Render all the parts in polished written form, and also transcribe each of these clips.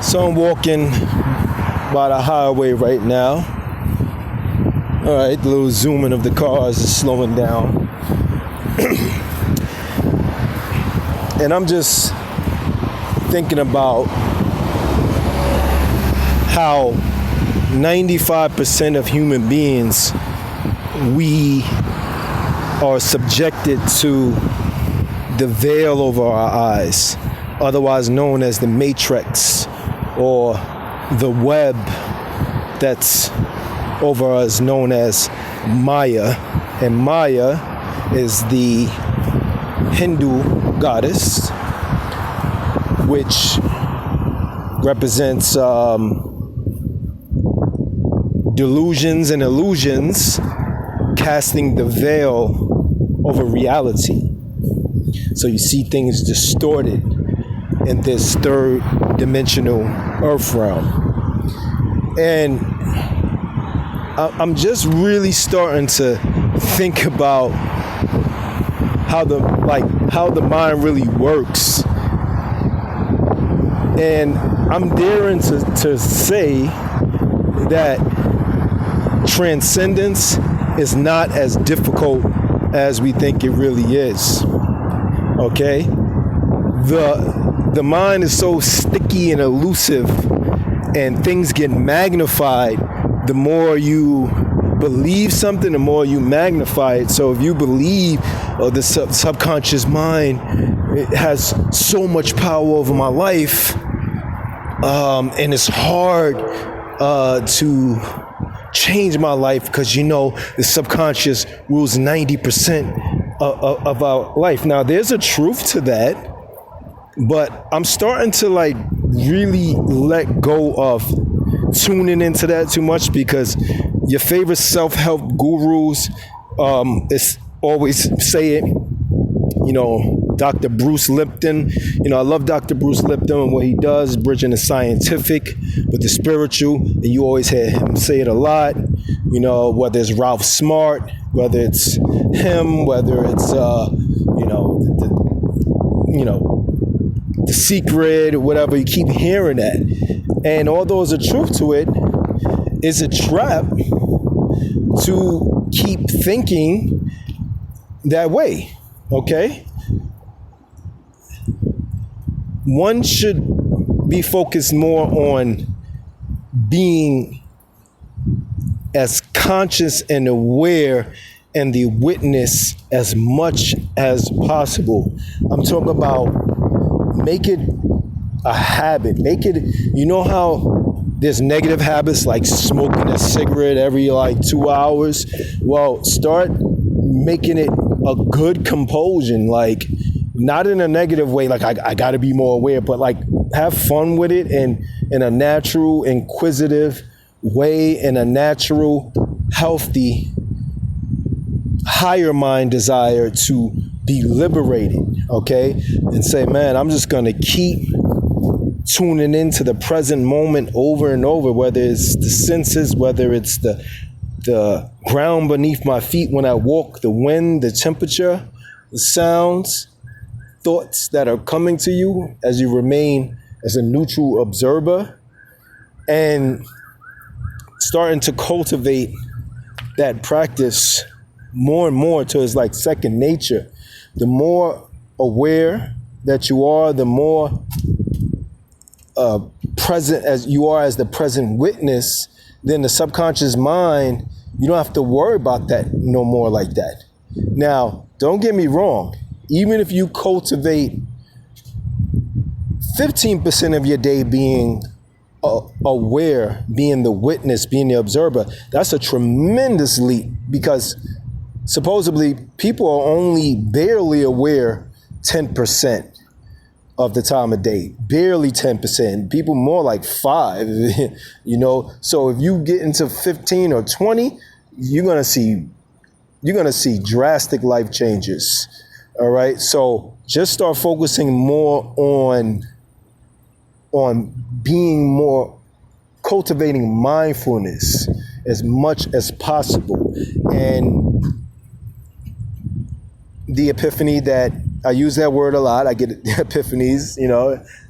So I'm walking by the highway right now. All right, the little zooming of the cars is slowing down. And I'm just thinking about how 95% of human beings, we are subjected to the veil over our eyes, otherwise known as the matrix, or the web that's over us, known as Maya. And Maya is the Hindu goddess, which represents delusions and illusions, casting the veil over reality. So you see things distorted in this third dimensional earth realm. And I'm just really starting to think about how the mind really works. And I'm daring to say that transcendence is not as difficult as we think it really is. Okay? The mind is so sticky and elusive, and things get magnified. The more you believe something, the more you magnify it. So if you believe the subconscious mind, it has so much power over my life, and it's hard to change my life because the subconscious rules 90% of our life. Now there's a truth to that, but I'm starting to really let go of tuning into that too much, because your favorite self-help gurus is always say it. Dr. Bruce Lipton. I love Dr. Bruce Lipton and what he does, bridging the scientific with the spiritual. And you always hear him say it a lot. Whether it's Ralph Smart, whether it's him, whether it's The Secret or whatever. You keep hearing that, and although there's a truth to it, is a trap to keep thinking that way. Okay. One should be focused more on being as conscious and aware and the witness as much as possible. I'm talking about make it a habit. Make it, how there's negative habits like smoking a cigarette every 2 hours? Well, start making it a good compulsion, not in a negative way, I got to be more aware, but have fun with it and in a natural, inquisitive way, in a natural, healthy, higher mind desire to be liberated, okay? And say, man, I'm just going to keep tuning into the present moment over and over, whether it's the senses, whether it's the ground beneath my feet when I walk, the wind, the temperature, the sounds, thoughts that are coming to you as you remain as a neutral observer, and starting to cultivate that practice more and more till it's like second nature. The more aware that you are, the more present as you are as the present witness, then the subconscious mind, you don't have to worry about that no more like that. Now, don't get me wrong. Even if you cultivate 15% of your day being aware, being the witness, being the observer, that's a tremendous leap, because supposedly people are only barely aware 10% of the time of day, barely 10%. People more like 5%, So if you get into 15 or 20, you're gonna see drastic life changes. All right. So just start focusing more on being more, cultivating mindfulness as much as possible. And the epiphany that I use that word a lot. I get epiphanies,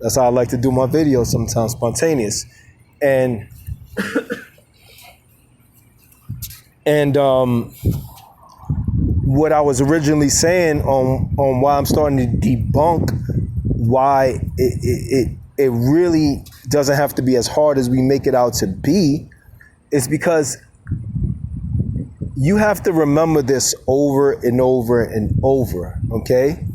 that's how I like to do my videos sometimes, spontaneous. And what I was originally saying on why I'm starting to debunk why it really doesn't have to be as hard as we make it out to be is because you have to remember this over and over and over, okay?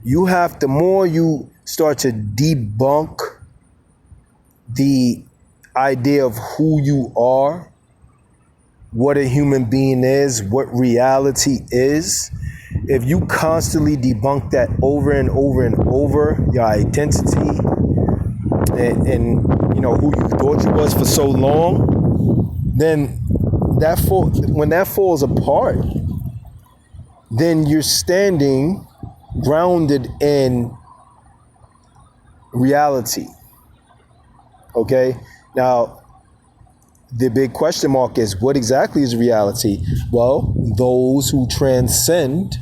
The more you start to debunk the idea of who you are, what a human being is, what reality is, if you constantly debunk that over and over and over, your identity and who you thought you was for so long, then when that falls apart, then you're standing grounded in reality. Okay? Now, the big question mark is, what exactly is reality? Well, those who transcend,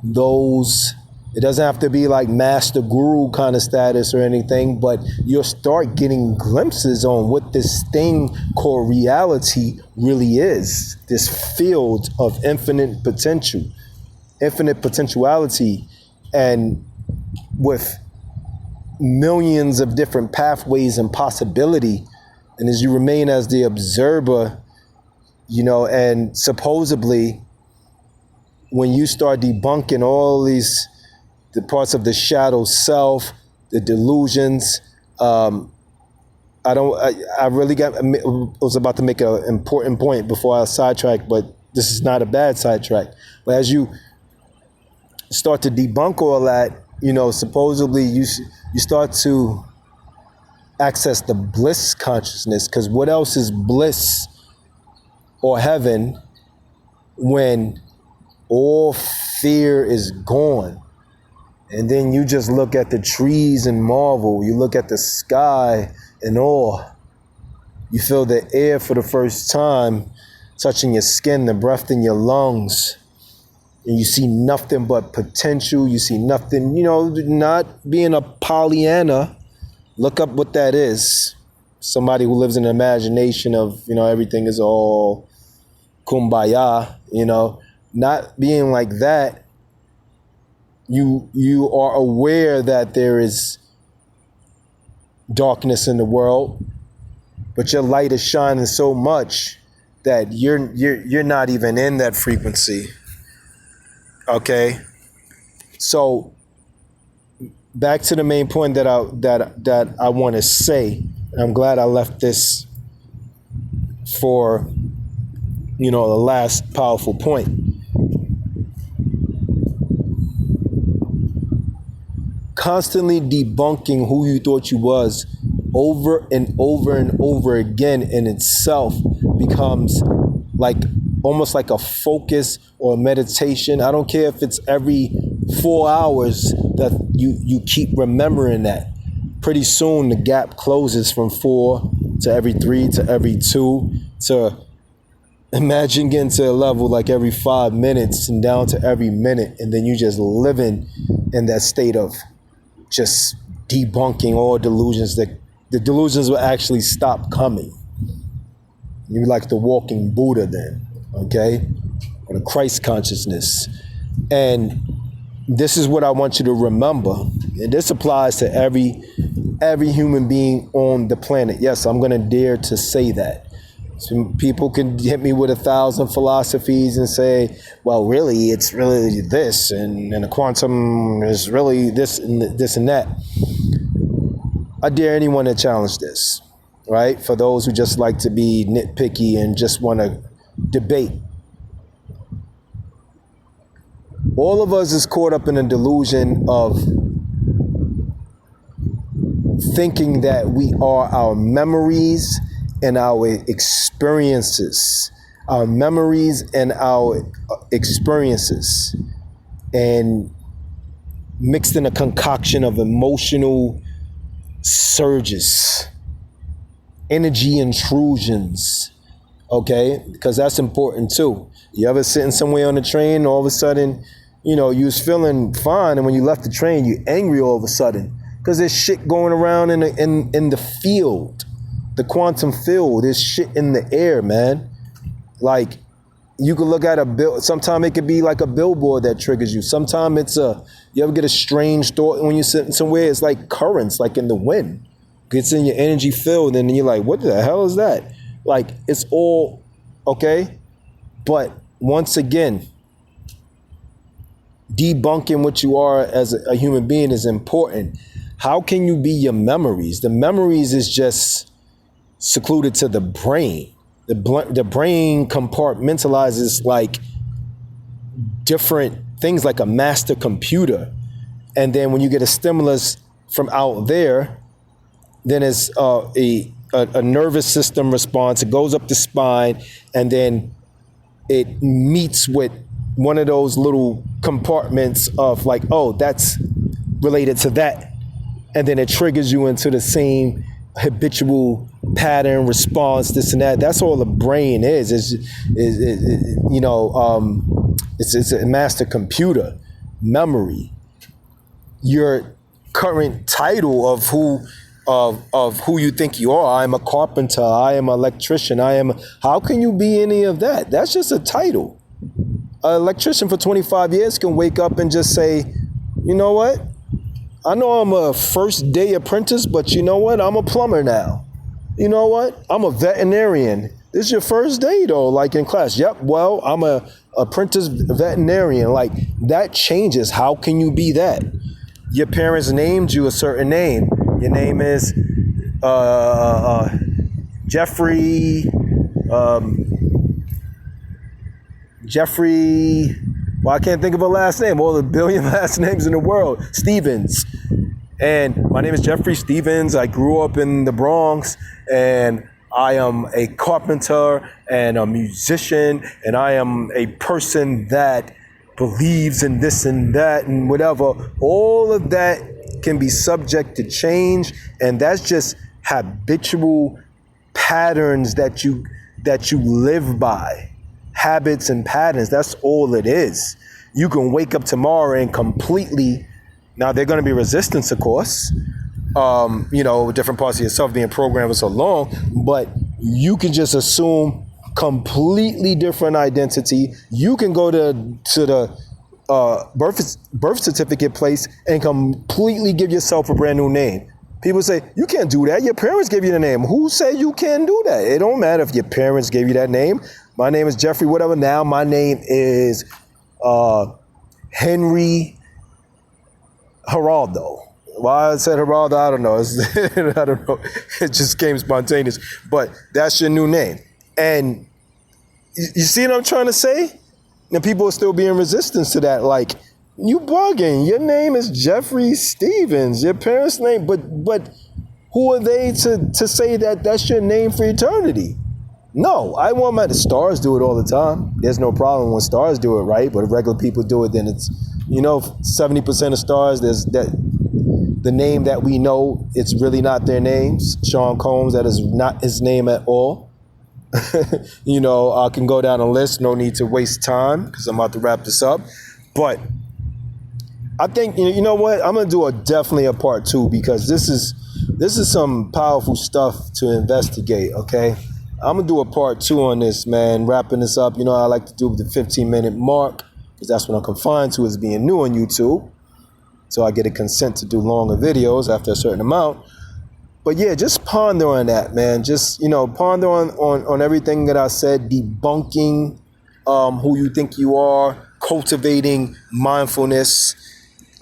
it doesn't have to be like master guru kind of status or anything, but you'll start getting glimpses on what this thing called reality really is. This field of infinite potentiality, and with millions of different pathways and possibility. And as you remain as the observer, and supposedly when you start debunking all the parts of the shadow self, the delusions, I was about to make an important point before I sidetrack, but this is not a bad sidetrack. But as you start to debunk all that, supposedly you start to access the bliss consciousness, because what else is bliss or heaven when all fear is gone? And then you just look at the trees and marvel. You look at the sky and awe. You feel the air for the first time touching your skin, the breath in your lungs. And you see nothing but potential. You see nothing, not being a Pollyanna. Look up what that is. Somebody who lives in an imagination of, everything is all kumbaya, not being like that. You are aware that there is darkness in the world, but your light is shining so much that you're not even in that frequency. Okay? So back to the main point that I want to say. I'm glad I left this for the last powerful point. Constantly debunking who you thought you was over and over and over again in itself becomes almost like a focus or a meditation. I don't care if it's every 4 hours that you keep remembering that. Pretty soon the gap closes from 4 to every 3 to every 2 to imagine getting to a level like every 5 minutes and down to every minute, and then you just living in that state of just debunking all delusions. That the delusions will actually stop coming. You're like the walking Buddha then, okay? Or the Christ consciousness. And this is what I want you to remember. And this applies to every human being on the planet. Yes, I'm going to dare to say that. Some people can hit me with 1,000 philosophies and say, well, really, it's really this, and the quantum is really this and that. I dare anyone to challenge this, right? For those who just like to be nitpicky and just want to debate. All of us is caught up in a delusion of thinking that we are our memories and our experiences, and mixed in a concoction of emotional surges, energy intrusions, okay? Because that's important too. You ever sitting somewhere on the train, all of a sudden you was feeling fine, and when you left the train, you angry all of a sudden because there's shit going around in the field, the quantum field. There's shit in the air, man. Like, you could look at a bill. Sometimes it could be like a billboard that triggers you. Sometimes you ever get a strange thought when you're sitting somewhere? It's like currents, like in the wind. Gets in your energy field, and then you're like, what the hell is that? Like, it's all okay. But once again, debunking what you are as a human being is important. How can you be your memories? The memories is just secluded to the brain. The brain compartmentalizes like different things, like a master computer. And then when you get a stimulus from out there, then it's a nervous system response. It goes up the spine, and then it meets with one of those little compartments of like, oh, that's related to that. And then it triggers you into the same habitual pattern response, this and that. That's all the brain is. It's a master computer memory. Your current title of who you think you are. I am a carpenter. I am an electrician. How can you be any of that? That's just a title. An electrician for 25 years can wake up and just say, you know what? I know I'm a first day apprentice, but you know what? I'm a plumber now. You know what? I'm a veterinarian. This is your first day though, like in class. Yep, well, I'm a apprentice veterinarian. Like, that changes. How can you be that? Your parents named you a certain name. Your name is Jeffrey, well, I can't think of a last name. All the billion last names in the world. Stevens. And my name is Jeffrey Stevens. I grew up in the Bronx, and I am a carpenter and a musician, and I am a person that believes in this and that and whatever. All of that can be subject to change, and that's just habitual patterns that you live by. Habits and patterns, that's all it is. You can wake up tomorrow and completely, now they're going to be resistance, of course, different parts of yourself being programmed for so long, but you can just assume completely different identity. You can go to the birth certificate place and completely give yourself a brand new name. People say, you can't do that. Your parents gave you the name. Who said you can't do that? It don't matter if your parents gave you that name. My name is Jeffrey, whatever. Now my name is Henry Geraldo. Why I said Geraldo, I don't know. I don't know. It just came spontaneous. But that's your new name. And you see what I'm trying to say? And people are still being resistance to that. Like, you bugging. Your name is Jeffrey Stevens. Your parents' name. But who are they to say that that's your name for eternity? No, I want the stars do it all the time. There's no problem when stars do it, right? But if regular people do it, then it's, 70% of stars, there's that the name that we know, it's really not their names. Sean Combs, that is not his name at all. I can go down a list. No need to waste time because I'm about to wrap this up. But I think, you know what? I'm going to do definitely a part 2 because this is some powerful stuff to investigate, okay? I'm going to do a part 2 on this, man. Wrapping this up, I like to do the 15-minute mark because that's what I'm confined to as being new on YouTube. So I get a consent to do longer videos after a certain amount. But yeah, just ponder on that, man. Just, ponder on everything that I said, debunking who you think you are, cultivating mindfulness.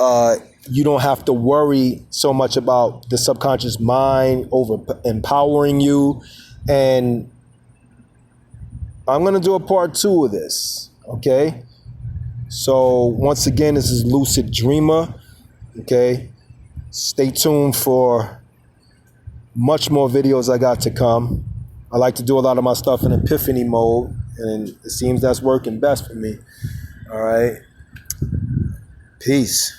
You don't have to worry so much about the subconscious mind over empowering you. And I'm going to do a part 2 of this, okay? So once again, this is Lucid Dreamer, okay? Stay tuned for much more videos I got to come. I like to do a lot of my stuff in epiphany mode, and it seems that's working best for me. All right. Peace.